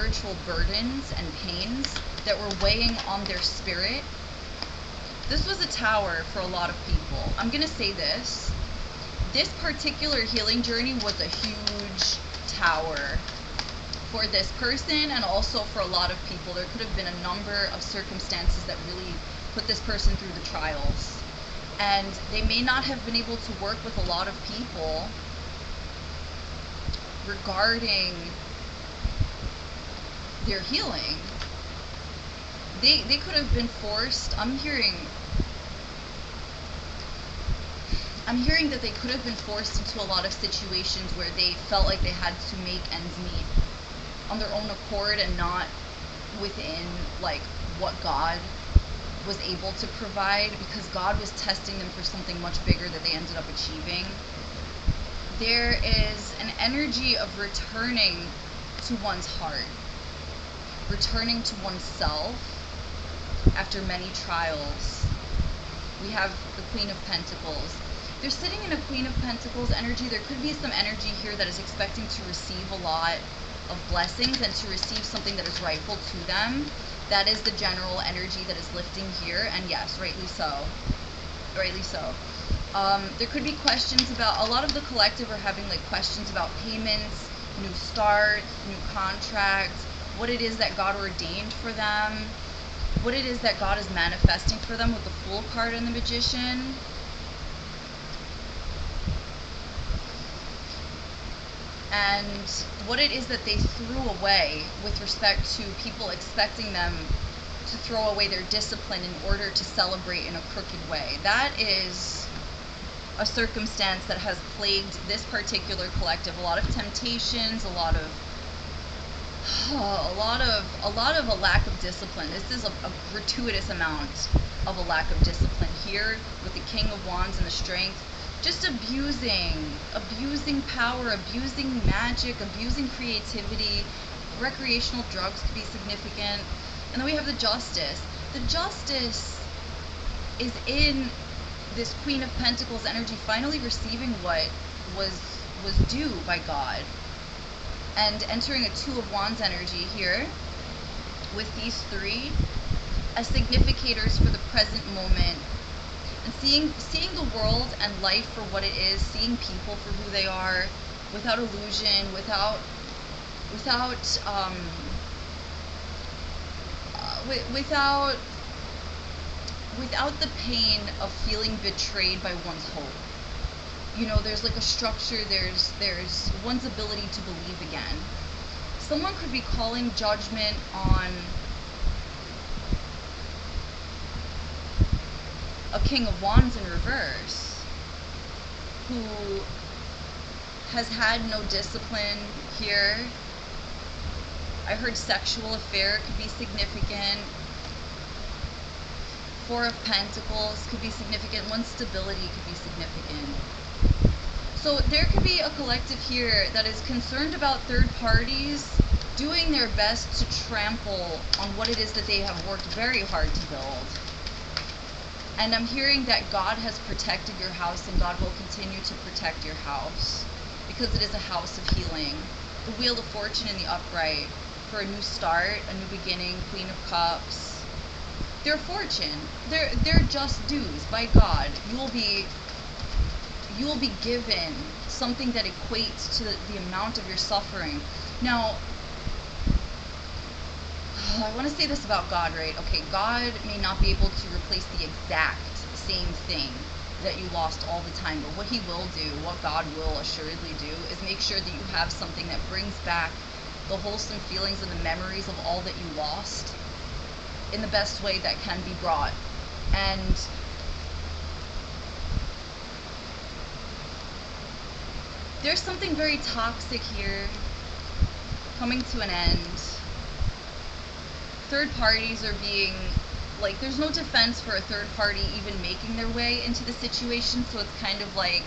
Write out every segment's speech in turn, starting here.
spiritual burdens and pains that were weighing on their spirit. This was a tower for a lot of people. I'm going to say this. This particular healing journey was a huge tower for this person and also for a lot of people. There could have been a number of circumstances that really put this person through the trials. And they may not have been able to work with a lot of people regarding their healing. They could have been forced. I'm hearing that they could have been forced into a lot of situations where they felt like they had to make ends meet on their own accord and not within like what God was able to provide, because God was testing them for something much bigger that they ended up achieving. There is an energy of returning to one's heart, returning to oneself after many trials. We have the Queen of Pentacles. They're sitting in a Queen of Pentacles energy. There could be some energy here that is expecting to receive a lot of blessings and to receive something that is rightful to them. That is the general energy that is lifting here, and yes, rightly so. Rightly so. There could be questions about, a lot of the collective are having like questions about payments, new starts, new contracts, what it is that God ordained for them, what it is that God is manifesting for them with the Fool card and the Magician. And what it is that they threw away with respect to people expecting them to throw away their discipline in order to celebrate in a crooked way. That is a circumstance that has plagued this particular collective. A lot of temptations, a lot of a lack of discipline. This is a gratuitous amount of a lack of discipline here with the King of Wands and the Strength. Just abusing power, abusing magic, abusing creativity. Recreational drugs could be significant. And then we have the Justice. The Justice is in this Queen of Pentacles energy, finally receiving what was due by God. And entering a Two of Wands energy here with these three as significators for the present moment. And seeing the world and life for what it is, seeing people for who they are, without illusion, without the pain of feeling betrayed by one's hope. You know, there's like a structure, there's one's ability to believe again. Someone could be calling judgment on a King of Wands in reverse, who has had no discipline here. I heard sexual affair could be significant. Four of Pentacles could be significant. One's stability could be significant. So there could be a collective here that is concerned about third parties doing their best to trample on what it is that they have worked very hard to build. And I'm hearing that God has protected your house and God will continue to protect your house because it is a house of healing. The Wheel of Fortune in the upright for a new start, a new beginning, Queen of Cups. Their fortune, they're just dues by God. You will be given something that equates to the amount of your suffering. Now, I want to say this about God, right? Okay, God may not be able to replace the exact same thing that you lost all the time, but what he will do, what God will assuredly do, is make sure that you have something that brings back the wholesome feelings and the memories of all that you lost in the best way that can be brought. And there's something very toxic here coming to an end. Third parties are being, like, there's no defense for a third party even making their way into the situation, so it's kind of like,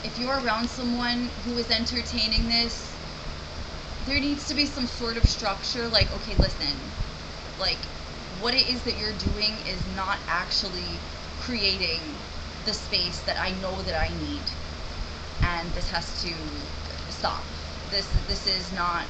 if you're around someone who is entertaining this, there needs to be some sort of structure, like, okay, listen, like, what it is that you're doing is not actually creating the space that I know that I need, and this has to stop. This is not